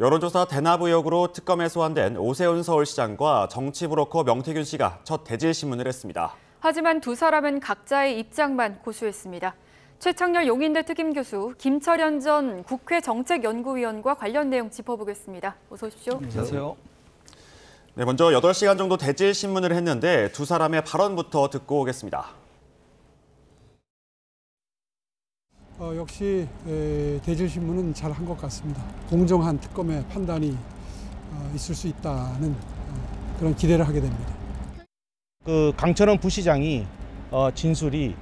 여론조사 대납 의혹으로 특검에 소환된 오세훈 서울시장과 정치브로커 명태균 씨가 첫 대질신문을 했습니다. 하지만 두 사람은 각자의 입장만 고수했습니다. 최창렬 용인대 특임교수, 김철현 전 국회 정책연구위원과 관련 내용 짚어보겠습니다. 어서 오십시오. 안녕하세요. 네, 먼저 8시간 정도 대질신문을 했는데 두 사람의 발언부터 듣고 오겠습니다. 역시 대질신문은 잘 한 것 같습니다. 공정한 특검의 판단이 있을 수 있다는 그런 기대를 하게 됩니다. 그 강철원 부시장이 진술이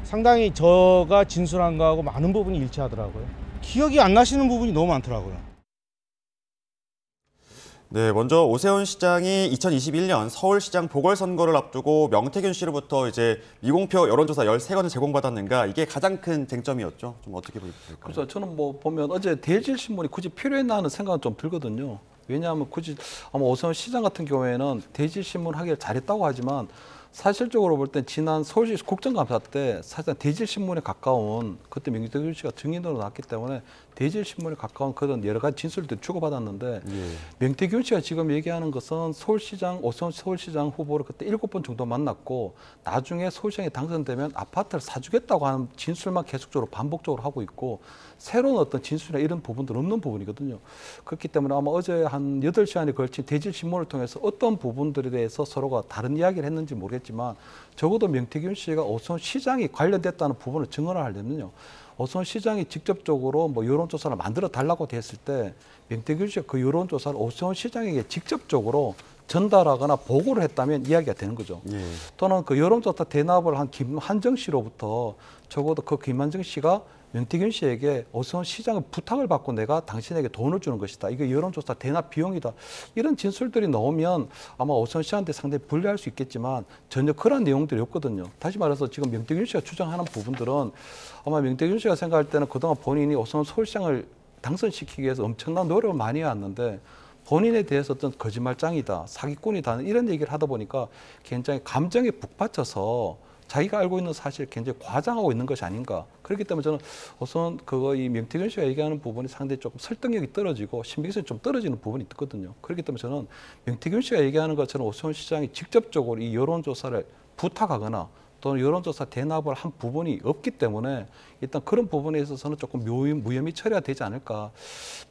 상당히 저가 진술한 거하고 많은 부분이 일치하더라고요. 기억이 안 나시는 부분이 너무 많더라고요. 네, 먼저 오세훈 시장이 2021년 서울시장 보궐선거를 앞두고 명태균 씨로부터 이제 미공표 여론조사 13건을 제공받았는가, 이게 가장 큰 쟁점이었죠. 좀 어떻게 보실까요? 그래서 저는 보면 어제 대질신문이 굳이 필요했나 하는 생각은 좀 들거든요. 왜냐하면 굳이 아마 오세훈 시장 같은 경우에는 대질신문 하기를 잘했다고 하지만 사실적으로 볼 땐 지난 서울시 국정감사 때 사실상 대질신문에 가까운, 그때 명태균 씨가 증인으로 나왔기 때문에 대질신문에 가까운 그런 여러 가지 진술들을 주고받았는데, 명태균 씨가 지금 얘기하는 것은 서울시장, 오세훈 서울시장 후보를 그때 7번 정도 만났고 나중에 서울시장에 당선되면 아파트를 사주겠다고 하는 진술만 계속적으로 반복적으로 하고 있고, 새로운 어떤 진술이나 이런 부분들은 없는 부분이거든요. 그렇기 때문에 아마 어제 한 8시간에 걸친 대질신문을 통해서 어떤 부분들에 대해서 서로가 다른 이야기를 했는지 모르겠지만, 적어도 명태균 씨가 오세훈 시장이 관련됐다는 부분을 증언을 하려면요, 오세훈 시장이 직접적으로 뭐 여론조사를 만들어 달라고 했을 때 명태균 씨가 그 여론조사를 오세훈 시장에게 직접적으로 전달하거나 보고를 했다면 이야기가 되는 거죠. 또는 그 여론조사 대납을 한 김한정 씨로부터 적어도 그 김한정 씨가 명태균 씨에게 오세훈 시장의 부탁을 받고 내가 당신에게 돈을 주는 것이다, 이게 여론조사 대납 비용이다, 이런 진술들이 나오면 아마 오세훈 씨한테 상당히 불리할 수 있겠지만 전혀 그런 내용들이 없거든요. 다시 말해서 지금 명태균 씨가 주장하는 부분들은 아마 명태균 씨가 생각할 때는 그동안 본인이 오세훈 서울시장을 당선시키기 위해서 엄청난 노력을 많이 해왔는데 본인에 대해서 어떤 거짓말장이다, 사기꾼이다, 이런 얘기를 하다 보니까 굉장히 감정에 북받쳐서 자기가 알고 있는 사실을 굉장히 과장하고 있는 것이 아닌가. 그렇기 때문에 저는 우선 이 명태균 씨가 얘기하는 부분이 상당히 조금 설득력이 떨어지고 신빙성이 좀 떨어지는 부분이 있거든요. 그렇기 때문에 저는 명태균 씨가 얘기하는 것처럼 오세훈 시장이 직접적으로 이 여론조사를 부탁하거나 또는 여론조사 대납을 한 부분이 없기 때문에 일단 그런 부분에 있어서는 조금 무혐의 처리가 되지 않을까.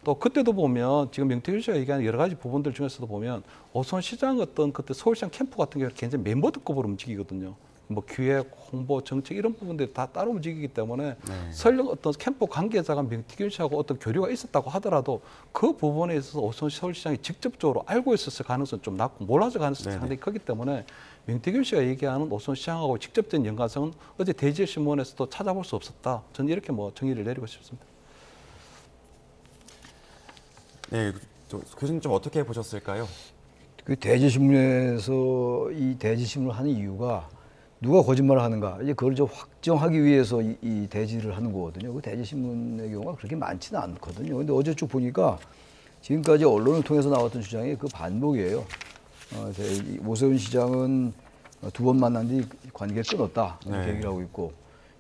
또 그때도 보면 지금 명태균 씨가 얘기하는 여러 가지 부분들 중에서도 보면 오세훈 시장 어떤 그때 서울시장 캠프 같은 경우는 굉장히 멤버드급으로 움직이거든요. 뭐 기획, 홍보, 정책 이런 부분들이 다 따로 움직이기 때문에 설령 어떤 캠프 관계자가 명태균 씨하고 어떤 교류가 있었다고 하더라도 그 부분에 있어서 오세훈 서울시장이 직접적으로 알고 있었을 가능성은 좀 낮고 몰랐을 가능성이 상당히 크기 때문에 명태균 씨가 얘기하는 오세훈 시장하고 직접적인 연관성은 어제 대질신문에서도 찾아볼 수 없었다. 저는 이렇게 뭐 정의를 내리고 싶습니다. 네, 교수님 좀 어떻게 보셨을까요? 그 대질신문에서 이 대질신문을 하는 이유가 누가 거짓말을 하는가, 이제 그걸 좀 확정하기 위해서 이 대질을 하는 거거든요. 그 대질신문의 경우가 그렇게 많지는 않거든요. 근데 어제 쭉 보니까 지금까지 언론을 통해서 나왔던 주장이 그 반복이에요. 오세훈 시장은 2번 만난 뒤 관계를 끊었다, 이렇게 얘기를 하고 있고,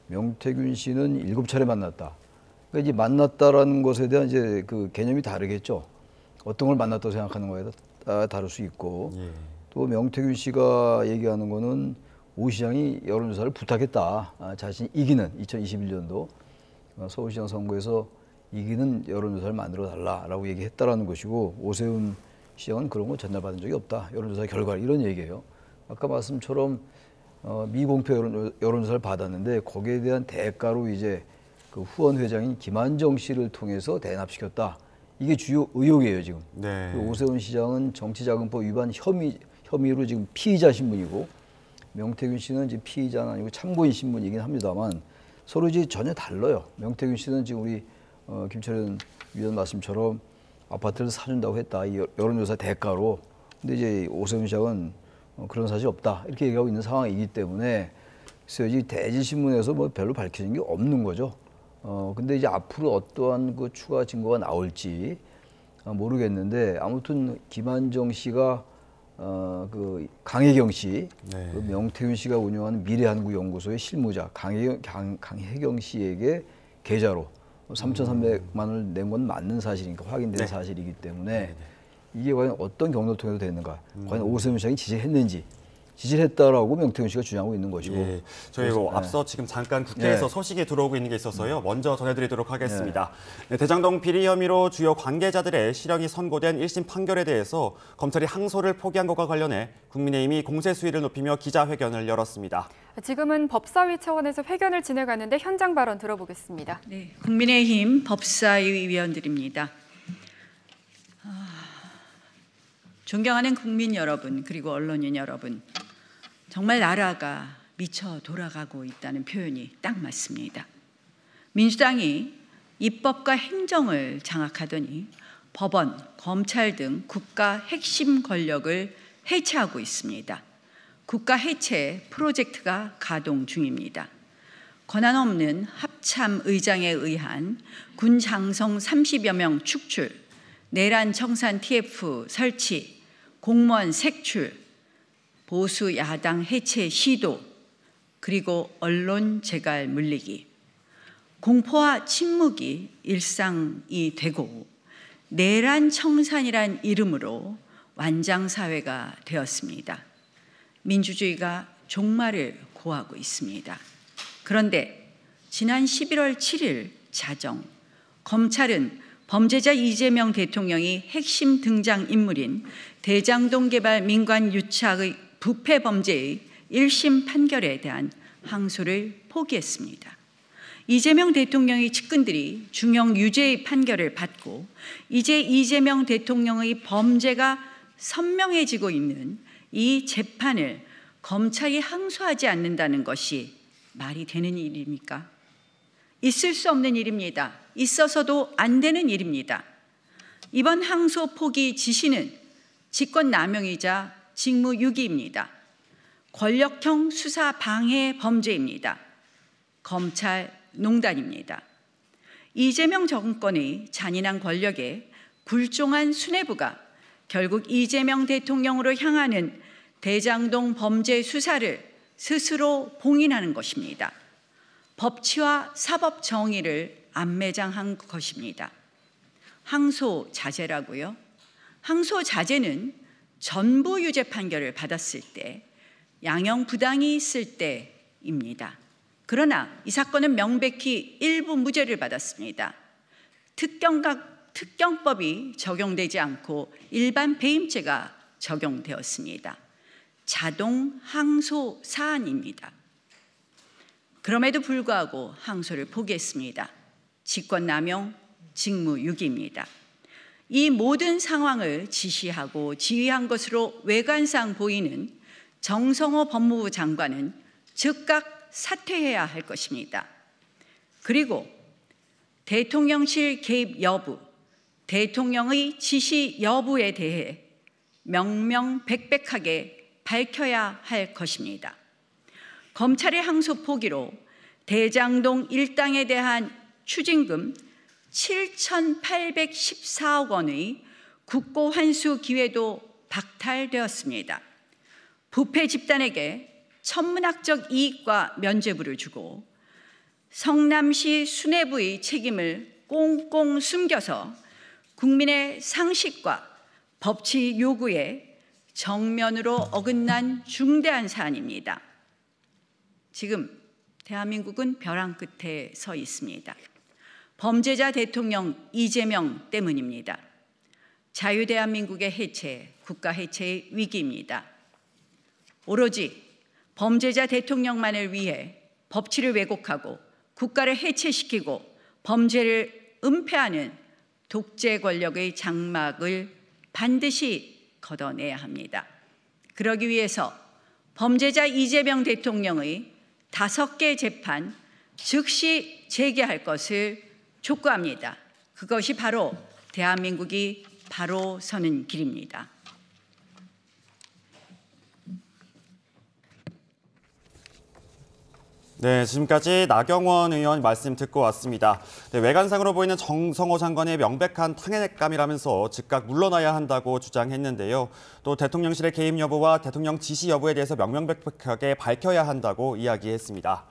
명태균 씨는 7차례 만났다. 그러니까 이제 만났다라는 것에 대한 이제 그 개념이 다르겠죠. 어떤 걸 만났다고 생각하는 거에 따라 다를 수 있고, 또 명태균 씨가 얘기하는 거는 오 시장이 여론조사를 부탁했다. 자신이 이기는 2021년도 서울시장 선거에서 이기는 여론조사를 만들어 달라라고 얘기했다라는 것이고, 오세훈 시장은 그런 거 전달받은 적이 없다. 여론조사 결과 이런 얘기예요. 아까 말씀처럼 미공표 여론조사를 받았는데 거기에 대한 대가로 이제 그 후원 회장인 김한정 씨를 통해서 대납시켰다. 이게 주요 의혹이에요 지금. 오세훈 시장은 정치자금법 위반 혐의로 지금 피의자 신분이고, 명태균 씨는 이제 피의자는 아니고 참고인 신분이긴 합니다만 서로 이제 전혀 달라요. 명태균 씨는 지금 우리 김철현 위원 말씀처럼 아파트를 사준다고 했다, 이 여론조사 대가로. 근데 이제 오세훈 시장은 그런 사실이 없다, 이렇게 얘기하고 있는 상황이기 때문에 그래서 이 대질신문에서 뭐 별로 밝혀진 게 없는 거죠. 근데 이제 앞으로 어떠한 그 추가 증거가 나올지 모르겠는데, 아무튼 김한정 씨가 그 강혜경 씨, 그 명태균 씨가 운영하는 미래한국연구소의 실무자 강혜경 씨에게 계좌로 3,300만 원을 낸 건 맞는 사실이니까 확인된 네. 사실이기 때문에 이게 과연 어떤 경로를 통해서 됐는가, 과연 오세훈 시장이 지시했는지, 지시를 했다라고 명태균 씨가 주장하고 있는 것이고. 예, 저희 뭐 앞서 지금 잠깐 국회에서 소식이 들어오고 있는 게 있어서요. 먼저 전해드리도록 하겠습니다. 네, 대장동 비리 혐의로 주요 관계자들의 실형이 선고된 1심 판결에 대해서 검찰이 항소를 포기한 것과 관련해 국민의힘이 공세 수위를 높이며 기자회견을 열었습니다. 지금은 법사위 차원에서 회견을 진행하는데 현장 발언 들어보겠습니다. 네, 국민의힘 법사위 위원들입니다. 존경하는 국민 여러분, 그리고 언론인 여러분, 정말 나라가 미쳐 돌아가고 있다는 표현이 딱 맞습니다. 민주당이 입법과 행정을 장악하더니 법원, 검찰 등 국가 핵심 권력을 해체하고 있습니다. 국가 해체 프로젝트가 가동 중입니다. 권한 없는 합참 의장에 의한 군 장성 30여 명 축출, 내란 청산 TF 설치, 공무원 색출, 보수 야당 해체 시도, 그리고 언론 재갈 물리기, 공포와 침묵이 일상이 되고 내란 청산이란 이름으로 완장사회가 되었습니다. 민주주의가 종말을 고하고 있습니다. 그런데 지난 11월 7일 자정, 검찰은 범죄자 이재명 대통령이 핵심 등장인물인 대장동 개발 민관 유착의 부패 범죄의 1심 판결에 대한 항소를 포기했습니다. 이재명 대통령의 측근들이 중형 유죄의 판결을 받고 이제 이재명 대통령의 범죄가 선명해지고 있는 이 재판을 검찰이 항소하지 않는다는 것이 말이 되는 일입니까? 있을 수 없는 일입니다. 있어서도 안 되는 일입니다. 이번 항소 포기 지시는 직권남용이자 직무유기입니다. 권력형 수사 방해 범죄입니다. 검찰 농단입니다. 이재명 정권의 잔인한 권력에 굴종한 수뇌부가 결국 이재명 대통령으로 향하는 대장동 범죄 수사를 스스로 봉인하는 것입니다. 법치와 사법 정의를 안매장한 것입니다. 항소 자제라고요? 항소 자제는 전부 유죄 판결을 받았을 때, 양형 부당이 있을 때입니다. 그러나 이 사건은 명백히 일부 무죄를 받았습니다. 특경법이 적용되지 않고 일반 배임죄가 적용되었습니다. 자동 항소 사안입니다. 그럼에도 불구하고 항소를 포기했습니다. 직권남용, 직무유기입니다. 이 모든 상황을 지시하고 지휘한 것으로 외관상 보이는 정성호 법무부 장관은 즉각 사퇴해야 할 것입니다. 그리고 대통령실 개입 여부, 대통령의 지시 여부에 대해 명명백백하게 밝혀야 할 것입니다. 검찰의 항소 포기로 대장동 일당에 대한 추징금 7,814억 원의 국고 환수 기회도 박탈되었습니다. 부패 집단에게 천문학적 이익과 면죄부를 주고 성남시 수뇌부의 책임을 꽁꽁 숨겨서 국민의 상식과 법치 요구에 정면으로 어긋난 중대한 사안입니다. 지금 대한민국은 벼랑 끝에 서 있습니다. 범죄자 대통령 이재명 때문입니다. 자유대한민국의 해체, 국가 해체의 위기입니다. 오로지 범죄자 대통령만을 위해 법치를 왜곡하고 국가를 해체시키고 범죄를 은폐하는 독재 권력의 장막을 반드시 걷어내야 합니다. 그러기 위해서 범죄자 이재명 대통령의 5개 재판 즉시 재개할 것을 촉구합니다. 그것이 바로 대한민국이 바로 서는 길입니다. 네, 지금까지 나경원 의원 말씀 듣고 왔습니다. 네, 외관상으로 보이는 정성호 장관의 명백한 탄핵감이라면서 즉각 물러나야 한다고 주장했는데요. 또 대통령실의 개입 여부와 대통령 지시 여부에 대해서 명명백백하게 밝혀야 한다고 이야기했습니다.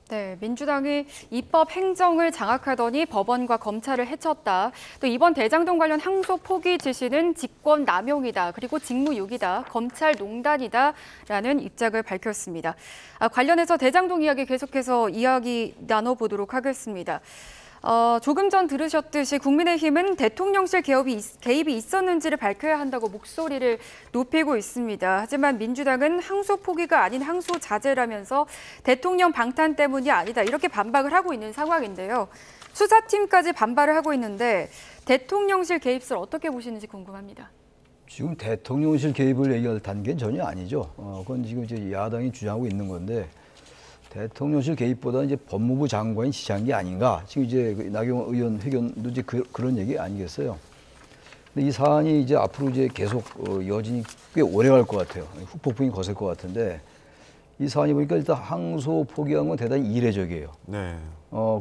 네, 민주당이 입법 행정을 장악하더니 법원과 검찰을 해쳤다. 또 이번 대장동 관련 항소 포기 지시는 직권 남용이다. 그리고 직무유기다. 검찰 농단이다라는 입장을 밝혔습니다. 관련해서 대장동 이야기 계속해서 이야기 나눠보도록 하겠습니다. 조금 전 들으셨듯이 국민의힘은 대통령실 개입이 있었는지를 밝혀야 한다고 목소리를 높이고 있습니다. 하지만 민주당은 항소 포기가 아닌 항소 자제라면서 대통령 방탄 때문이 아니다. 이렇게 반박을 하고 있는 상황인데요. 수사팀까지 반발을 하고 있는데 대통령실 개입설 어떻게 보시는지 궁금합니다. 지금 대통령실 개입을 얘기할 단계는 전혀 아니죠. 그건 지금 이제 야당이 주장하고 있는 건데 대통령실 개입보다 이제 법무부 장관이 지시한 게 아닌가. 지금 이제 나경원 의원 회견도 이제 그런 얘기 아니겠어요. 근데 이 사안이 이제 앞으로 이제 계속 여진이 꽤 오래 갈 것 같아요. 후폭풍이 거셀 것 같은데 이 사안이 보니까 일단 항소 포기한 건 대단히 이례적이에요. 네.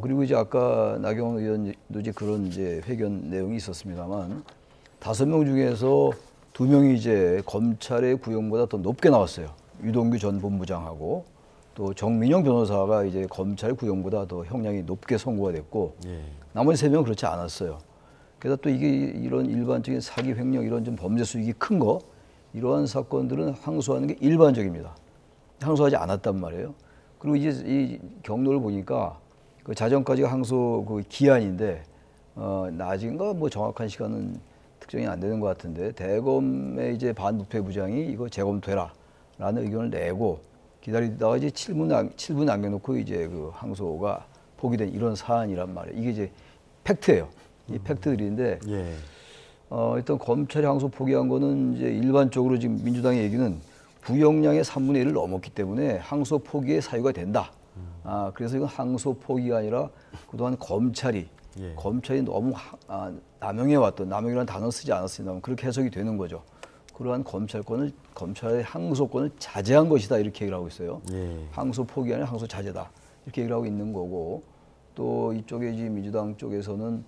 그리고 이제 아까 나경원 의원도 이제 그런 이제 회견 내용이 있었습니다만 5명 중에서 2명이 이제 검찰의 구형보다 더 높게 나왔어요. 유동규 전 본부장하고 또 정민영 변호사가 이제 검찰 구형보다 더 형량이 높게 선고가 됐고 나머지 3명은 그렇지 않았어요. 그래서 또 이게 이런 일반적인 사기, 횡령 이런 좀 범죄 수익이 큰 거 이러한 사건들은 항소하는 게 일반적입니다. 항소하지 않았단 말이에요. 그리고 이제 이 경로를 보니까 그 자정까지가 항소 그 기한인데 낮인가 뭐 정확한 시간은 특정이 안 되는 것 같은데 대검의 이제 반부패 부장이 이거 재검토해라라는 의견을 내고 기다리다가 이제 7분 남겨놓고 이제 그 항소가 포기된 이런 사안이란 말이에요. 이게 이제 팩트예요. 이 팩트들인데 일단 검찰이 항소 포기한 거는 이제 일반적으로 지금 민주당의 얘기는 구형량의 3분의 1을 넘었기 때문에 항소 포기의 사유가 된다. 그래서 이건 항소 포기가 아니라 그동안 검찰이 너무 남용해왔던 남용이라는 단어 쓰지 않았습니다만 그렇게 해석이 되는 거죠. 그러한 검찰의 항소권을 자제한 것이다 이렇게 얘기를 하고 있어요. 항소 포기 아니라 항소 자제다 이렇게 얘기를 하고 있는 거고 또 이쪽에 지금 민주당 쪽에서는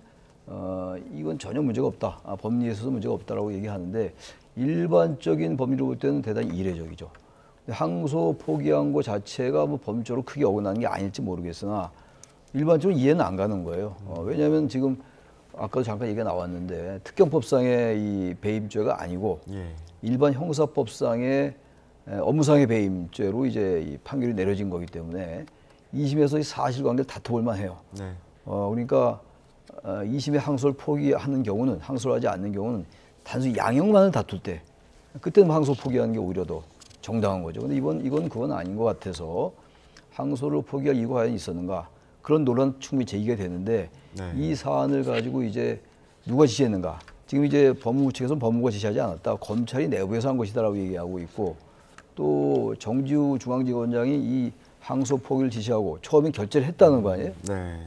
이건 전혀 문제가 없다. 법리에 있어서 문제가 없다라고 얘기하는데 일반적인 법리로 볼 때는 대단히 이례적이죠. 항소 포기한 것 자체가 뭐 법률적으로 크게 어긋나는 게 아닐지 모르겠으나 일반적으로 이해는 안 가는 거예요. 왜냐하면 지금 아까도 잠깐 얘기가 나왔는데 특경법상의 이 배임죄가 아니고 일반 형사법상의 업무상의 배임죄로 이제 이 판결이 내려진 거기 때문에 2심에서 이 사실관계를 다퉈볼 만해요. 그러니까 2심에 항소를 포기하는 경우는 항소를 하지 않는 경우는 단순히 양형만을 다툴 때 그때는 항소 포기하는 게 오히려 더 정당한 거죠. 근데 이건 그건 아닌 것 같아서 항소를 포기할 이유가 과연 있었는가 그런 논란 충분히 제기가 되는데 이 사안을 가지고 이제 누가 지시했는가? 지금 이제 법무부 측에서는 법무부가 지시하지 않았다. 검찰이 내부에서 한 것이다라고 얘기하고 있고 또 정지우 중앙지검장이 이 항소 포기를 지시하고 처음에 결재를 했다는 거 아니에요?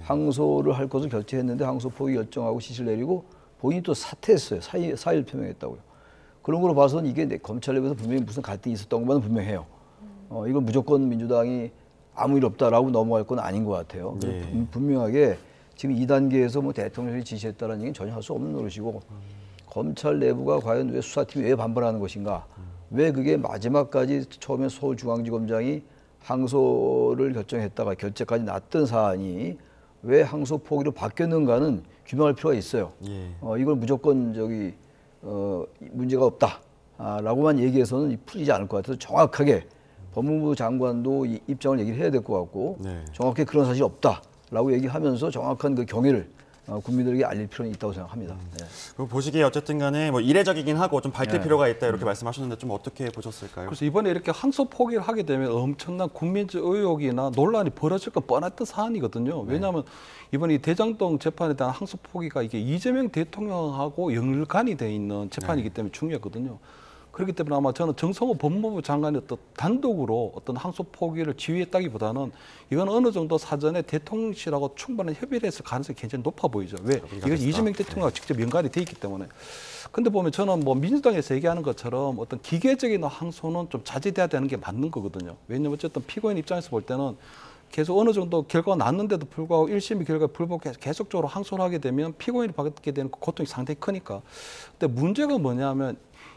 항소를 할 것을 결재했는데 항소 포기 결정하고 지시를 내리고 본인이 또 사퇴했어요. 사의를 표명했다고요. 그런 걸로 봐서는 이게 검찰 내부에서 분명히 무슨 갈등이 있었던 것만은 분명해요. 이건 무조건 민주당이 아무 일 없다라고 넘어갈 건 아닌 것 같아요. 분명하게 지금 2단계에서 뭐 대통령이 지시했다는 얘기는 전혀 할 수 없는 노릇이고 검찰 내부가 과연 왜 수사팀이 왜 반발하는 것인가? 왜 그게 마지막까지 처음에 서울중앙지검장이 항소를 결정했다가 결재까지 났던 사안이 왜 항소 포기로 바뀌었는가는 규명할 필요가 있어요. 이걸 무조건 문제가 없다라고만 얘기해서는 풀리지 않을 것 같아서 정확하게 법무부 장관도 이 입장을 얘기를 해야 될 것 같고 정확히 그런 사실이 없다라고 얘기하면서 정확한 그 경위를 국민들에게 알릴 필요는 있다고 생각합니다. 그리고 보시기에 어쨌든 간에 뭐 이례적이긴 하고 좀 밝힐 필요가 있다 이렇게 말씀하셨는데 좀 어떻게 보셨을까요? 그래서 이번에 이렇게 항소 포기를 하게 되면 엄청난 국민적 의혹이나 논란이 벌어질 거 뻔했던 사안이거든요. 왜냐하면 이번 이 대장동 재판에 대한 항소 포기가 이게 이재명 대통령하고 연관이 돼 있는 재판이기 때문에 중요하거든요. 그렇기 때문에 아마 저는 정성호 법무부 장관이 어떤 단독으로 어떤 항소 포기를 지휘했다기보다는 이건 어느 정도 사전에 대통령실하고 충분한 협의를 했을 가능성이 굉장히 높아 보이죠. 왜? 이건 이재명 대통령하고 직접 연관이 돼 있기 때문에. 근데 보면 저는 뭐 민주당에서 얘기하는 것처럼 어떤 기계적인 항소는 좀 자제돼야 되는 게 맞는 거거든요. 왜냐하면 어쨌든 피고인 입장에서 볼 때는 계속 어느 정도 결과가 났는데도 불구하고 1심의 결과에 불복해서 계속적으로 항소를 하게 되면 피고인이 받게 되는 고통이 상당히 크니까. 근데 문제가 뭐냐면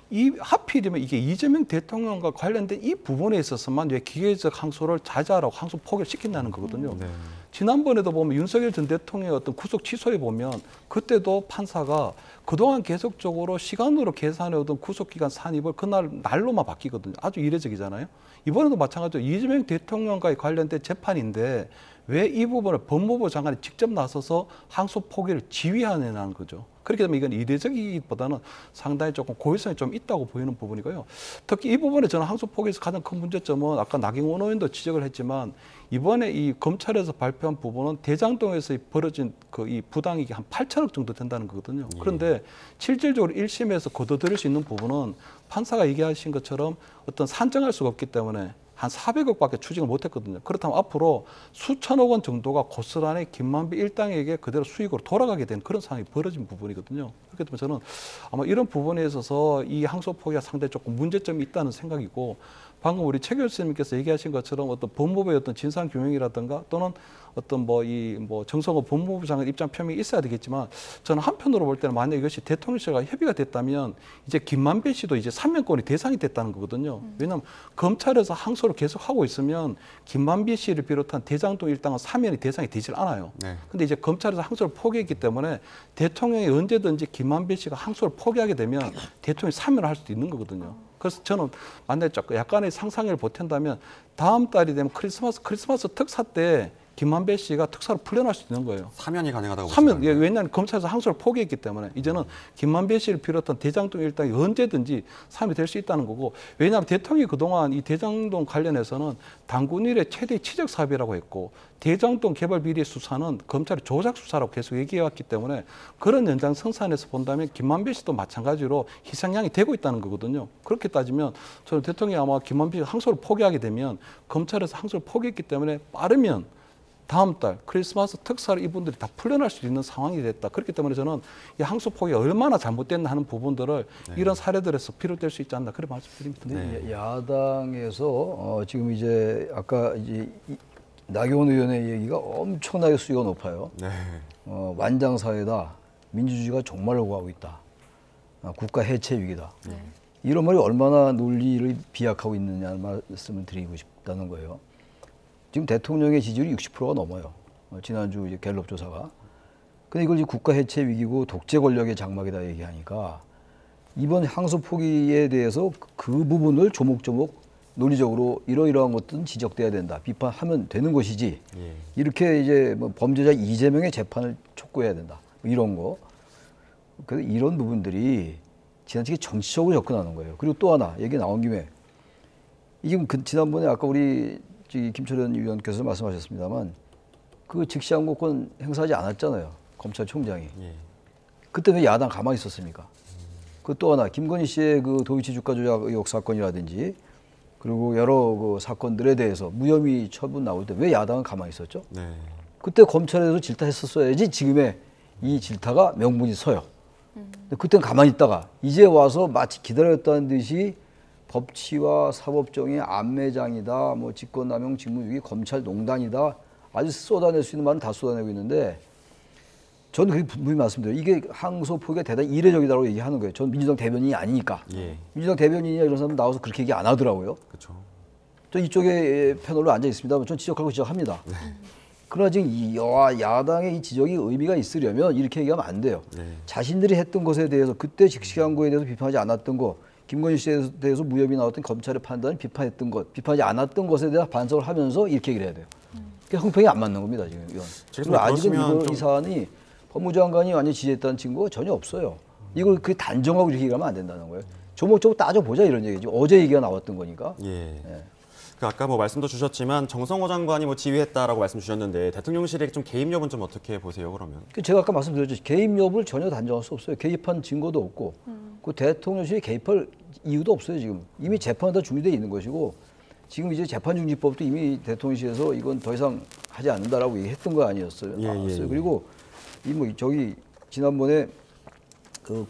이 하필이면 이게 이재명 대통령과 관련된 이 부분에 있어서만 왜 기계적 항소를 자제하라고 항소 포기를 시킨다는 거거든요. 네. 지난번에도 보면 윤석열 전 대통령의 어떤 구속 취소에 보면 그때도 판사가 그동안 계속적으로 시간으로 계산해오던 구속기간 산입을 그날 날로만 바뀌거든요. 아주 이례적이잖아요. 이번에도 마찬가지로 이재명 대통령과의 관련된 재판인데 왜 이 부분을 법무부 장관이 직접 나서서 항소 포기를 지휘하느냐는 거죠. 그렇게 되면 이건 이례적이기보다는 상당히 조금 고의성이 좀 있다고 보이는 부분이고요. 특히 이 부분에 저는 항소 포기에서 가장 큰 문제점은 아까 나경원 의원도 지적을 했지만 이번에 이 검찰에서 발표한 부분은 대장동에서 벌어진 그 이 부당이익이 한 8천억 정도 된다는 거거든요. 그런데 실질적으로 1심에서 거둬들일 수 있는 부분은 판사가 얘기하신 것처럼 어떤 산정할 수가 없기 때문에 한 400억밖에 추징을 못했거든요. 그렇다면 앞으로 수천억 원 정도가 고스란히 김만배 일당에게 그대로 수익으로 돌아가게 된 그런 상황이 벌어진 부분이거든요. 그렇기 때문에 저는 아마 이런 부분에 있어서 이 항소 포기가 상당히 조금 문제점이 있다는 생각이고 방금 우리 최 교수님께서 얘기하신 것처럼 어떤 법무부의 어떤 진상 규명이라든가 또는 어떤 정성호 법무부 장관 입장 표명이 있어야 되겠지만 저는 한편으로 볼 때는 만약 이것이 대통령실과 협의가 됐다면 이제 김만배 씨도 이제 사면권이 대상이 됐다는 거거든요. 왜냐하면 검찰에서 항소를 계속 하고 있으면 김만배 씨를 비롯한 대장동 일당은 사면이 대상이 되질 않아요. 근데 이제 검찰에서 항소를 포기했기 때문에 대통령이 언제든지 김만배 씨가 항소를 포기하게 되면 대통령이 사면을 할 수도 있는 거거든요. 그래서 저는 만약에 약간의 상상을 보탠다면 다음 달이 되면 크리스마스 특사 때 김만배 씨가 특사로 풀려날 수 있는 거예요. 사면이 가능하다고 사면, 보시나요? 왜냐하면 검찰에서 항소를 포기했기 때문에 이제는 김만배 씨를 비롯한 대장동 일당이 언제든지 사면이 될 수 있다는 거고 왜냐하면 대통령이 그동안 이 대장동 관련해서는 당군 일의 최대 치적 사업이라고 했고 대장동 개발 비리 수사는 검찰의 조작 수사라고 계속 얘기해왔기 때문에 그런 연장성산에서 본다면 김만배 씨도 마찬가지로 희생양이 되고 있다는 거거든요. 그렇게 따지면 저는 대통령이 아마 김만배 씨가 항소를 포기하게 되면 검찰에서 항소를 포기했기 때문에 빠르면 다음 달 크리스마스 특사를 이분들이 다 풀려날 수 있는 상황이 됐다. 그렇기 때문에 저는 이 항소 포기가 얼마나 잘못됐나 하는 부분들을 이런 사례들에서 비롯될 수 있지 않나 그런 말씀드립니다. 근데 야당에서 지금 이제 아까 이제 나경원 의원의 얘기가 엄청나게 수위가 높아요. 완장 사회다. 민주주의가 종말을 구하고 있다. 국가 해체 위기다. 이런 말이 얼마나 논리를 비약하고 있느냐는 말씀을 드리고 싶다는 거예요. 지금 대통령의 지지율이 60%가 넘어요. 지난주 이제 갤럽 조사가. 근데 이걸 이제 국가 해체 위기고 독재 권력의 장막이다 얘기하니까 이번 항소 포기에 대해서 그 부분을 조목조목 논리적으로 이러이러한 것들은 지적돼야 된다. 비판하면 되는 것이지. 이렇게 이제 뭐 범죄자 이재명의 재판을 촉구해야 된다. 뭐 이런 거. 그래서 이런 부분들이 지나치게 정치적으로 접근하는 거예요. 그리고 또 하나 얘기 나온 김에 이게 지난번에 아까 우리 김철현 의원께서 말씀하셨습니다만 그 즉시항고권 행사하지 않았잖아요. 검찰총장이. 그때 왜 야당 가만히 있었습니까? 그 또 하나 김건희 씨의 그 도이치 주가 조작 의혹 사건이라든지 그리고 여러 그 사건들에 대해서 무혐의 처분 나올 때 왜 야당은 가만히 있었죠? 그때 검찰에서 질타했었어야지 지금의 이 질타가 명분이 서요. 근데 그때는 가만히 있다가 이제 와서 마치 기다렸다는 듯이 법치와 사법정의 안매장이다, 뭐 직권남용, 직무유기, 검찰 농단이다, 아주 쏟아낼 수 있는 말은 다 쏟아내고 있는데, 저는 그렇게 분명히 말씀드려요. 이게 항소 포기가 대단히 이례적이다라고 얘기하는 거예요. 저는 민주당 대변인이 아니니까. 민주당 대변인이나 이런 사람 나와서 그렇게 얘기 안 하더라고요. 저 이쪽에 패널로 앉아 있습니다. 전 지적하고 지적합니다. 그러나 지금 여와 야당의 이 지적이 의미가 있으려면 이렇게 얘기하면 안 돼요. 자신들이 했던 것에 대해서 그때 직시항고에 대해서 비판하지 않았던 거, 김건희 씨에 대해서 무혐의 나왔던 검찰의 판단을 비판했던 것, 비판하지 않았던 것에 대한 반성을 하면서 이렇게 얘기를 해야 돼요. 그게 형평이 안 맞는 겁니다, 지금 이건. 그리고 아직은 이 사안이 법무장관이 완전히 지지했다는 증거가 전혀 없어요. 이걸 그 단정하고 이렇게 얘기하면 안 된다는 거예요. 조목조목 따져보자 이런 얘기죠. 어제 얘기가 나왔던 거니까. 아까 뭐 말씀도 주셨지만 정성호 장관이 뭐 지휘했다라고 말씀 주셨는데 대통령실의 좀 개입 여부는 좀 어떻게 보세요, 그러면? 제가 아까 말씀드렸죠. 개입 여부를 전혀 단정할 수 없어요. 개입한 증거도 없고 그 대통령실이 개입할 이유도 없어요. 지금 이미 재판은 다 준비되어 있는 것이고 지금 이제 재판중지법도 이미 대통령실에서 이건 더 이상 하지 않는다라고 얘기했던 거 아니었어요. 그리고 이 뭐 저기 지난번에 그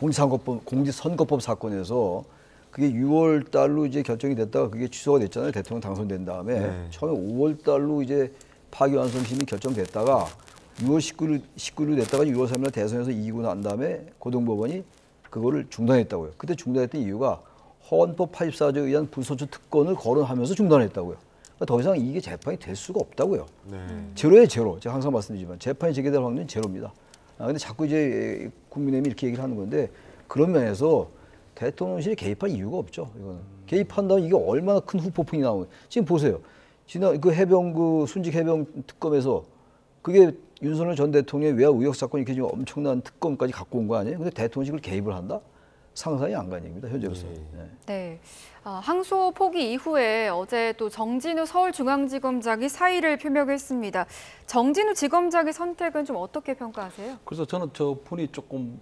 공직선거법 사건에서 그게 6월 달로 이제 결정이 됐다가 그게 취소가 됐잖아요. 대통령 당선된 다음에 처음에 5월 달로 이제 파기환송심이 결정됐다가 6월 19일 됐다가 6월 3일 대선에서 이기고 난 다음에 고등법원이 그거를 중단했다고요. 그때 중단했던 이유가 헌법 84조에 의한 불소추 특권을 거론하면서 중단했다고요. 그러니까 더 이상 이게 재판이 될 수가 없다고요. 네. 제로예요, 제로. 제가 항상 말씀드리지만 재판이 재개될 확률은 제로입니다. 근데 자꾸 이제 국민의힘이 이렇게 얘기를 하는 건데 그런 면에서 대통령실이 개입할 이유가 없죠. 이거는 개입한다면 이게 얼마나 큰 후폭풍이 나오는. 지금 보세요. 지난 그 해병 그 순직 해병 특검에서 그게 윤석열 전 대통령의 외화 의혹 사건이 이렇게 지금 엄청난 특검까지 갖고 온 거 아니에요? 근데 대통령실을 개입을 한다? 상상이 안 가는 얘기입니다. 현재로서. 네. 항소 포기 이후에 어제 또 정진우 서울중앙지검장이 사의를 표명했습니다. 정진우 지검장의 선택은 좀 어떻게 평가하세요? 그래서 저는 저 분이 좀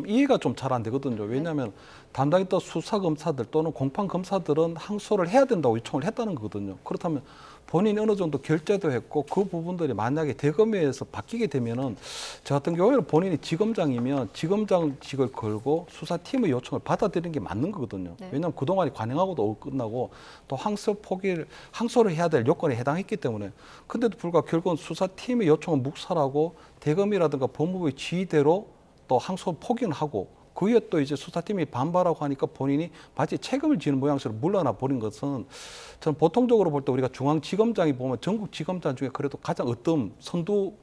이해가 좀 잘 안 되거든요. 왜냐하면 담당했던 수사검사들 또는 공판검사들은 항소를 해야 된다고 요청을 했다는 거거든요. 그렇다면 본인이 어느 정도 결재도 했고 그 부분들이 만약에 대검에서 바뀌게 되면은 저 같은 경우에는 본인이 지검장이면 지검장직을 걸고 수사팀의 요청을 받아들이는 게 맞는 거거든요. 네. 왜냐하면 그동안이 관행하고도 끝나고 또 항소를 해야 될 요건에 해당했기 때문에 근데도 불구하고 결국은 수사팀의 요청은 묵살하고 대검이라든가 법무부의 지휘대로 또 항소 포기는 하고 그에 또 이제 수사팀이 반발하고 하니까 본인이 마치 책임을 지는 모양새로 물러나 버린 것은 저는 보통적으로 볼 때 우리가 중앙지검장이 보면 전국 지검장 중에 그래도 가장 어떤 선두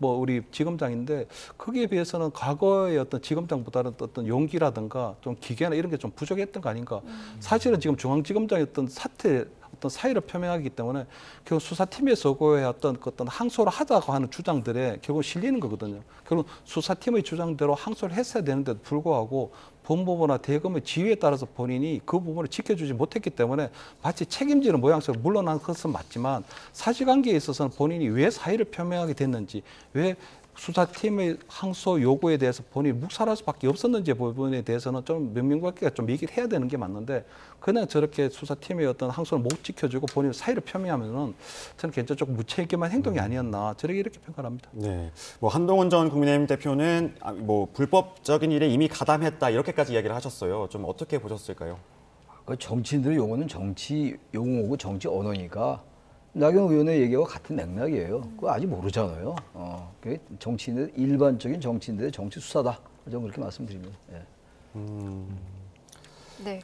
우리 지검장인데 거기에 비해서는 과거의 어떤 지검장보다는 어떤 용기라든가 좀 기계나 이런 게 좀 부족했던 거 아닌가. 사실은 지금 중앙지검장의 어떤 사의를 표명하기 때문에 결국 수사팀에서 그의 어떤 항소를 하자고 하는 주장들에 결국 실리는 거거든요. 결국 수사팀의 주장대로 항소를 했어야 되는데도 불구하고 법무부나 대검의 지휘에 따라서 본인이 그 부분을 지켜주지 못했기 때문에 마치 책임지는 모양새로 물러난 것은 맞지만 사실관계에 있어서는 본인이 왜 사의를 표명하게 됐는지 왜 수사팀의 항소 요구에 대해서 본인이 묵살할 수밖에 없었는지 부분에 대해서는 좀 명명백백하게 좀 얘기를 해야 되는 게 맞는데 그냥 저렇게 수사팀의 어떤 항소를 못 지켜주고 본인의 사의를 표명하면은 저는 굉장히 조금 무책임한 행동이 아니었나 저렇게 이렇게 평가합니다. 네, 한동훈 전 국민의힘 대표는 불법적인 일에 이미 가담했다 이렇게까지 이야기를 하셨어요. 좀 어떻게 보셨을까요? 그 정치인들의 용어는 정치 용어고 정치 언어니까. 나경원 의원의 얘기와 같은 맥락이에요. 그거 아직 모르잖아요. 정치인들 일반적인 정치인들의 정치 수사다. 저는 그렇게 말씀드립니다. 예. 네.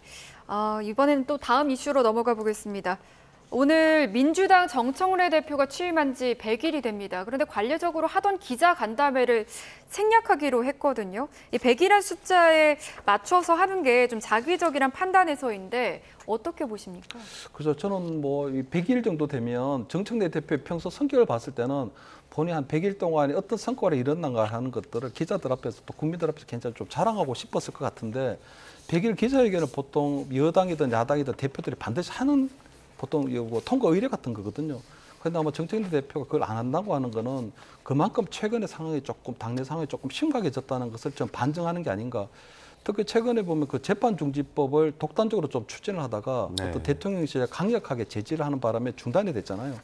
이번에는 또 다음 이슈로 넘어가 보겠습니다. 오늘 민주당 정청래 대표가 취임한 지 100일이 됩니다. 그런데 관례적으로 하던 기자간담회를 생략하기로 했거든요. 이 100이란 숫자에 맞춰서 하는 게 좀 자기적이란 판단에서인데 어떻게 보십니까? 그래서 저는 이 100일 정도 되면 정청래 대표의 평소 성격을 봤을 때는 본인이 한 100일 동안에 어떤 성과를 이뤘는가 하는 것들을 기자들 앞에서 또 국민들 앞에서 괜찮이 좀 자랑하고 싶었을 것 같은데 100일 기자회견을 보통 여당이든 야당이든 대표들이 반드시 하는 보통 통과 의례 같은 거거든요. 그런데 아마 정청래 대표가 그걸 안 한다고 하는 거는 그만큼 최근의 상황이 당내 상황이 조금 심각해졌다는 것을 좀 반증하는 게 아닌가. 특히 최근에 보면 그 재판중지법을 독단적으로 좀 추진을 하다가 어떤 대통령실에 강력하게 제지를 하는 바람에 중단이 됐잖아요.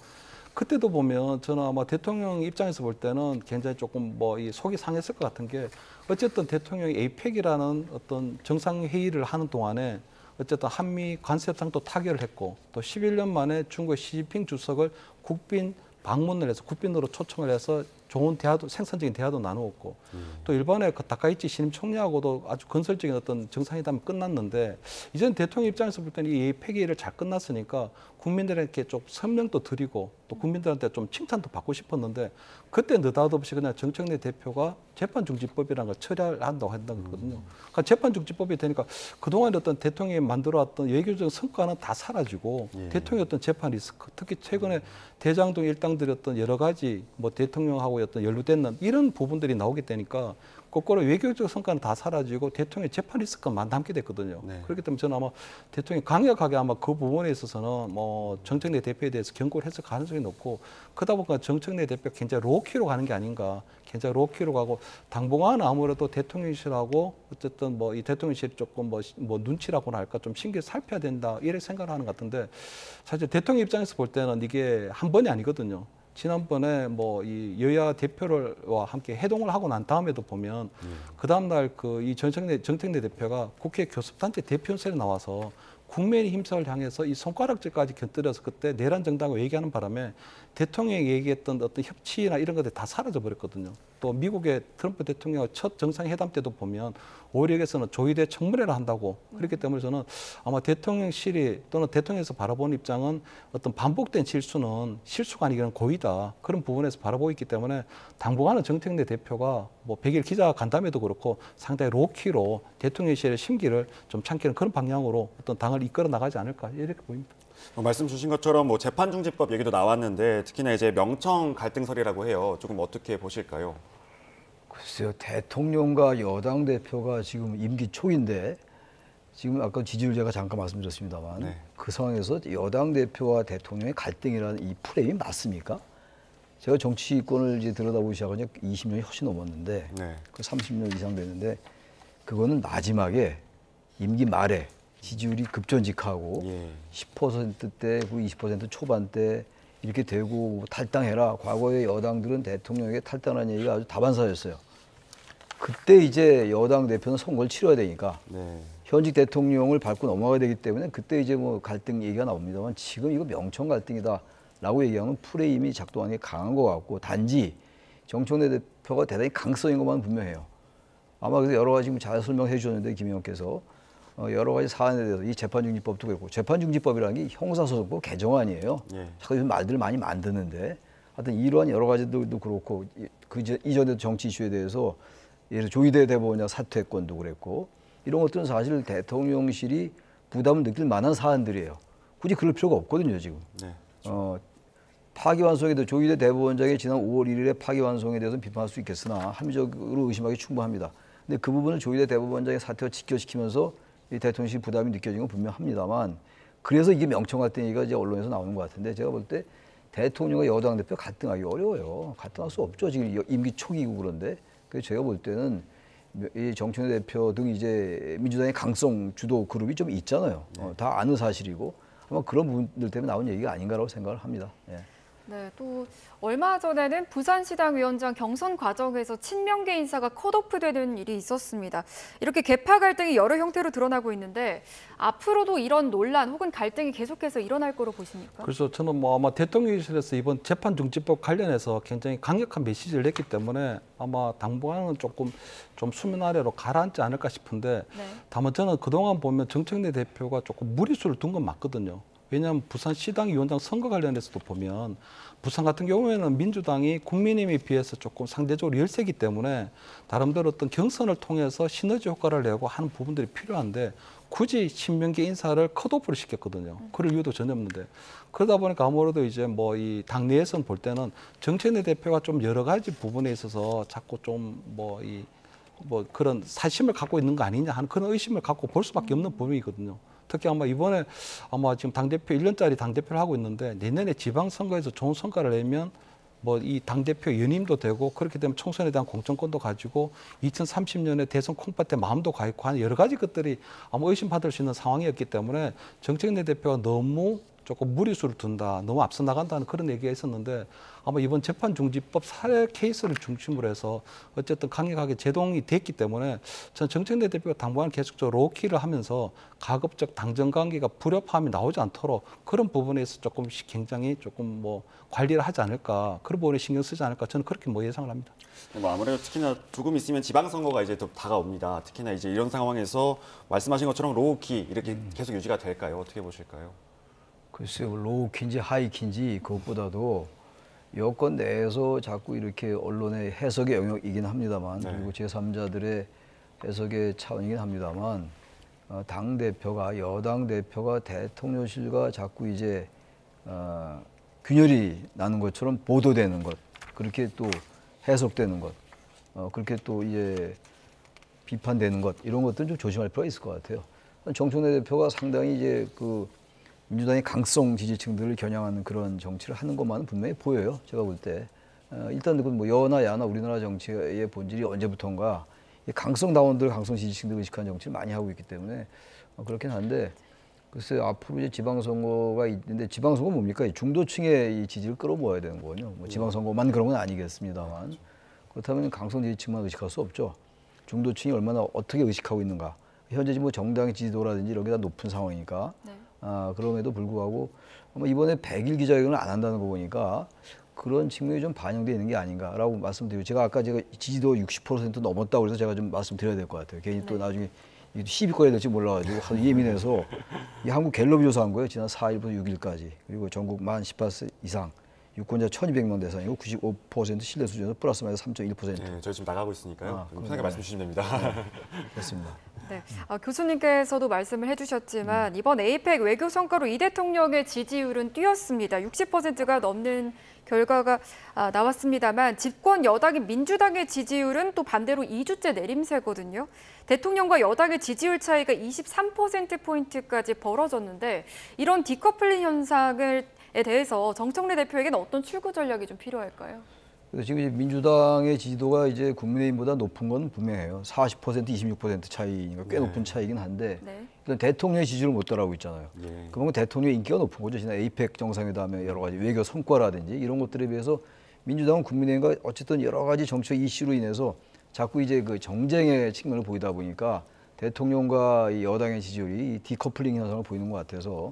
그때도 보면 저는 아마 대통령 입장에서 볼 때는 굉장히 조금 이 속이 상했을 것 같은 게 어쨌든 대통령이 에이펙이라는 어떤 정상회의를 하는 동안에 어쨌든 한미 관세 협상도 타결을 했고 또 11년 만에 중국의 시진핑 주석을 국빈 방문을 해서 국빈으로 초청을 해서 좋은 대화도 생산적인 대화도 나누었고 또 일본의 그 다카이치 신임 총리하고도 아주 건설적인 어떤 정상회담이 끝났는데 이제는 대통령 입장에서 볼 때는 이 에이펙회의를 잘 끝났으니까 국민들에게 좀 설명도 드리고 또 국민들한테 좀 칭찬도 받고 싶었는데 그때 느닷없이 그냥 정청래 대표가 재판중지법이라는 걸 처리한다고 한다는 거거든요. 그러니까 재판중지법이 되니까 그동안 어떤 대통령이 만들어왔던 외교적 성과는 다 사라지고 대통령의 어떤 재판 리스크, 특히 최근에 대장동 일당들이 어떤 여러 가지 대통령하고 어떤 연루되는 이런 부분들이 나오게 되니까 거꾸로 외교적 성과는 다 사라지고 대통령의 재판 리스크만 남게 됐거든요. 그렇기 때문에 저는 아마 대통령이 강력하게 아마 그 부분에 있어서는 정청래 대표에 대해서 경고를 했을 가능성이 높고 그러다 보니까 정청래 대표가 굉장히 로키로 가는 게 아닌가. 굉장히 로키로 가고 당분간은 아무래도 대통령실하고 어쨌든 이 대통령실이 조금 눈치라고나 할까 좀 신경 살펴야 된다 이렇게 생각을 하는 것 같은데 사실 대통령 입장에서 볼 때는 이게 한 번이 아니거든요. 지난번에 이 여야 대표와 함께 회동을 하고 난 다음에도 보면 그 다음날 이 정청래 대표가 국회 교섭단체 대표연설에 나와서 국민의 힘을 향해서 이 손가락질까지 곁들여서 그때 내란 정당을 얘기하는 바람에 대통령이 얘기했던 어떤 협치나 이런 것들이 다 사라져 버렸거든요. 또 미국의 트럼프 대통령 첫 정상회담 때도 보면 오히려 여기서는 조의대 청문회를 한다고 그렇기 때문에 저는 아마 대통령실이 또는 대통령에서 바라보는 입장은 어떤 반복된 실수가 아니라 고의다 그런 부분에서 바라보고 있기 때문에 당분간은 정청래 대표가 뭐 100일 기자 간담회도 그렇고 상당히 로키로 대통령실의 심기를 좀 참기는 그런 방향으로 어떤 당을 이끌어 나가지 않을까 이렇게 보입니다. 말씀 주신 것처럼 뭐 재판중지법 얘기도 나왔는데 특히나 이제 명청 갈등설이라고 해요. 조금 어떻게 보실까요? 글쎄요, 대통령과 여당 대표가 지금 임기 초인데 지금 아까 지지율 제가 잠깐 말씀드렸습니다만 네. 그 상황에서 여당 대표와 대통령의 갈등이라는 이 프레임이 맞습니까? 제가 정치권을 이제 들여다보기 시작한 지 20년이 훨씬 넘었는데 네. 그 30년 이상 됐는데 그거는 마지막에 임기 말에 지지율이 급전직하고 예. 10%대, 20% 초반대 이렇게 되고 탈당해라. 과거에 여당들은 대통령에게 탈당하는 얘기가 아주 다반사였어요. 그때 이제 여당 대표는 선거를 치러야 되니까 네. 현직 대통령을 밟고 넘어가야 되기 때문에 그때 이제 뭐 갈등 얘기가 나옵니다만 지금 이거 명청 갈등이다라고 얘기하면 프레임이 작동하는 게 강한 것 같고 단지 정청래 대표가 대단히 강성인 것만 분명해요. 아마 그래서 여러 가지 잘 설명해 주셨는데 김 의원께서 여러 가지 사안에 대해서 이 재판중지법도 그렇고 재판중지법이라는 게 형사소송법 개정안이에요. 예. 자꾸 요즘 말들을 많이 만드는데 하여튼 이러한 여러 가지들도 그렇고 그 이전에도 정치 이슈에 대해서 예를 들어 조희대 대법원장 사퇴권도 그랬고 이런 것들은 사실 대통령실이 부담을 느낄 만한 사안들이에요. 굳이 그럴 필요가 없거든요 지금. 네. 파기환송에 대해 조희대 대법원장이 지난 5월 1일에 파기환송에 대해서는 비판할 수 있겠으나 합리적으로 의심하기 충분합니다. 근데 그 부분을 조희대 대법원장의 사퇴와 직결시키면서 이 대통령실 부담이 느껴지는 건 분명합니다만 그래서 이게 명청갈등 얘기가 이제 언론에서 나오는 것 같은데 제가 볼 때 대통령과 여당 대표 갈등하기 어려워요. 갈등할 수 없죠. 지금 임기 초기고 그런데 그래서 제가 볼 때는 이 정청래 대표 등 이제 민주당의 강성 주도 그룹이 좀 있잖아요. 다 아는 사실이고 아마 그런 부분들 때문에 나온 얘기가 아닌가라고 생각을 합니다. 예. 네, 또 얼마 전에는 부산시당 위원장 경선 과정에서 친명계 인사가 컷오프되는 일이 있었습니다. 이렇게 계파 갈등이 여러 형태로 드러나고 있는데 앞으로도 이런 논란 혹은 갈등이 계속해서 일어날 거로 보십니까? 그래서 저는 뭐 아마 대통령실에서 이번 재판중지법 관련해서 굉장히 강력한 메시지를 냈기 때문에 아마 당분간은 조금 좀 수면 아래로 가라앉지 않을까 싶은데 네. 다만 저는 그동안 보면 정청래 대표가 조금 무리수를 둔 건 맞거든요. 왜냐하면 부산시당 위원장 선거 관련해서도 보면 부산 같은 경우에는 민주당이 국민의힘에 비해서 조금 상대적으로 열세기 때문에 나름대로 어떤 경선을 통해서 시너지 효과를 내고 하는 부분들이 필요한데 굳이 친명계 인사를 컷오프를 시켰거든요. 그럴 이유도 전혀 없는데 그러다 보니까 아무래도 이제 뭐 이 당내에서는 볼 때는 정청래 대표가 좀 여러 가지 부분에 있어서 자꾸 좀 뭐 그런 사심을 갖고 있는 거 아니냐 하는 그런 의심을 갖고 볼 수밖에 없는 부분이거든요. 특히 아마 이번에 아마 지금 당대표 1년짜리 당대표를 하고 있는데 내년에 지방선거에서 좋은 성과를 내면 뭐 이 당대표 연임도 되고 그렇게 되면 총선에 대한 공천권도 가지고 2030년에 대선 콩팥 때 마음도 가 있고 하는 여러 가지 것들이 아마 의심받을 수 있는 상황이었기 때문에 정청래 대표가 너무 조금 무리수를 둔다, 너무 앞서 나간다는 그런 얘기가 있었는데 아마 이번 재판중지법 사례 케이스를 중심으로 해서 어쨌든 강력하게 제동이 됐기 때문에 저는 정청래 대표가 당분간 계속적으로 로키를 하면서 가급적 당정 관계가 불협화음이 나오지 않도록 그런 부분에서 조금씩 굉장히 조금 뭐 관리를 하지 않을까 그런 부분에 신경 쓰지 않을까 저는 그렇게 뭐 예상을 합니다. 뭐 아무래도 특히나 조금 있으면 지방선거가 이제 또 다가옵니다. 특히나 이제 이런 상황에서 말씀하신 것처럼 로우키 이렇게 계속 유지가 될까요? 어떻게 보실까요? 글쎄요, 로우키인지 하이키인지 그것보다도 여권 내에서 자꾸 이렇게 언론의 해석의 영역이긴 합니다만 네. 그리고 제3자들의 해석의 차원이긴 합니다만 당 대표가 여당 대표가 대통령실과 자꾸 이제 균열이 나는 것처럼 보도되는 것 그렇게 또 해석되는 것 그렇게 또 이제 비판되는 것 이런 것들은 좀 조심할 필요가 있을 것 같아요. 정청래 대표가 상당히 이제 그 민주당의 강성 지지층들을 겨냥하는 그런 정치를 하는 것만은 분명히 보여요. 제가 볼 때. 일단 뭐 여나 야나 우리나라 정치의 본질이 언제부턴가 강성 당원들, 강성 지지층들 의식하는 정치를 많이 하고 있기 때문에 그렇긴 한데 글쎄 앞으로 이제 지방선거가 있는데 지방선거 뭡니까? 중도층의 이 지지를 끌어모아야 되는 거거든요. 뭐 지방선거만 그런 건 아니겠습니다만 그렇다면 강성 지지층만 의식할 수 없죠. 중도층이 얼마나 어떻게 의식하고 있는가. 현재 지금 뭐 정당 지지도라든지 이런 게 다 높은 상황이니까 네. 그럼에도 불구하고 아마 이번에 100일 기자회견을 안 한다는 거 보니까 그런 측면이 좀 반영되어 있는 게 아닌가라고 말씀드리고 제가 아까 지지도 60% 넘었다고 해서 제가 좀 말씀드려야 될 것 같아요. 괜히 또 나중에 시비거리 될지 몰라가지고 하도 예민해서 이 한국 갤럽이 조사한 거예요. 지난 4일부터 6일까지. 그리고 전국 만 18세 이상 유권자 1,200명 대상이고 95% 신뢰 수준에서 플러스 마이너스 3.1%. 네, 저희 지금 나가고 있으니까요. 편하게 그럼요. 말씀 주시면 됩니다. 그렇습니다. 네, 교수님께서도 말씀을 해주셨지만 이번 에이펙 외교 성과로 이 대통령의 지지율은 뛰었습니다. 60%가 넘는 결과가 나왔습니다만 집권 여당인 민주당의 지지율은 또 반대로 2주째 내림세거든요. 대통령과 여당의 지지율 차이가 23%포인트까지 벌어졌는데 이런 디커플링 현상에 대해서 정청래 대표에게는 어떤 출구 전략이 좀 필요할까요? 그래서 지금 이제 민주당의 지지도가 이제 국민의힘보다 높은 건 분명해요. 40%, 26% 차이니까 꽤 높은 차이긴 한데 네. 일단 대통령의 지지율을 못 따라오고 있잖아요. 예. 그만큼 대통령의 인기가 높은 거죠. 지난 에이펙 정상회담의 여러 가지 외교 성과라든지 이런 것들에 비해서 민주당은 국민의힘과 어쨌든 여러 가지 정책 이슈로 인해서 자꾸 이제 그 정쟁의 측면을 보이다 보니까 대통령과 이 여당의 지지율이 디커플링 현상을 보이는 것 같아서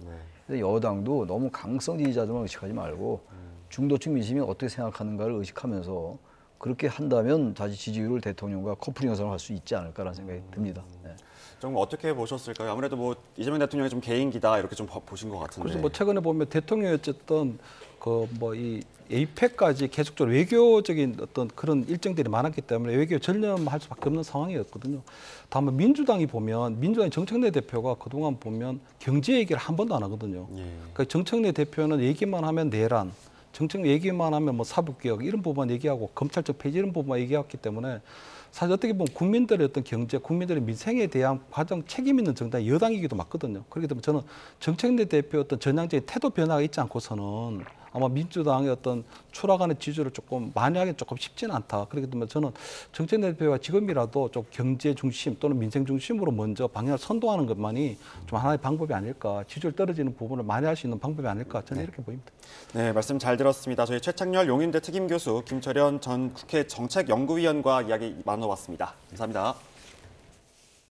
여당도 너무 강성 지지자들만 의식하지 말고 중도층 민심이 어떻게 생각하는가를 의식하면서 그렇게 한다면 다시 지지율을 대통령과 커플링 현상을 할 수 있지 않을까라는 생각이 듭니다. 네. 좀 어떻게 보셨을까요? 아무래도 뭐 이재명 대통령이 좀 개인기다 이렇게 좀 보신 것 같은데. 그래서 뭐 최근에 보면 대통령이 어쨌든 그 뭐 이 에이펙까지 계속적으로 외교적인 어떤 그런 일정들이 많았기 때문에 외교 전념할 수밖에 없는 상황이었거든요. 다만 민주당이 보면 민주당의 정청래 대표가 그동안 보면 경제 얘기를 한 번도 안 하거든요. 예. 그러니까 정청래 대표는 얘기만 하면 내란, 정청 얘기만 하면 뭐 사법개혁 이런 부분만 얘기하고 검찰청 폐지 이런 부분만 얘기했기 때문에 사실 어떻게 보면 국민들의 어떤 경제, 국민들의 민생에 대한 가장 책임 있는 정당이 여당이기도 맞거든요. 그렇기 때문에 저는 정청래 대표 어떤 전향적인 태도 변화가 있지 않고서는 아마 민주당의 어떤 추락하는 지지율을 조금 만회하기 조금 쉽지는 않다. 그렇기 때문에 저는 정청래 대표가 지금이라도 좀 경제 중심 또는 민생 중심으로 먼저 방향을 선도하는 것만이 좀 하나의 방법이 아닐까. 지지율 떨어지는 부분을 만회할 수 있는 방법이 아닐까. 저는 이렇게 보입니다. 네, 말씀 잘 들었습니다. 저희 최창렬 용인대 특임교수 김철현 전 국회 정책연구위원과 이야기 나눠봤습니다. 감사합니다.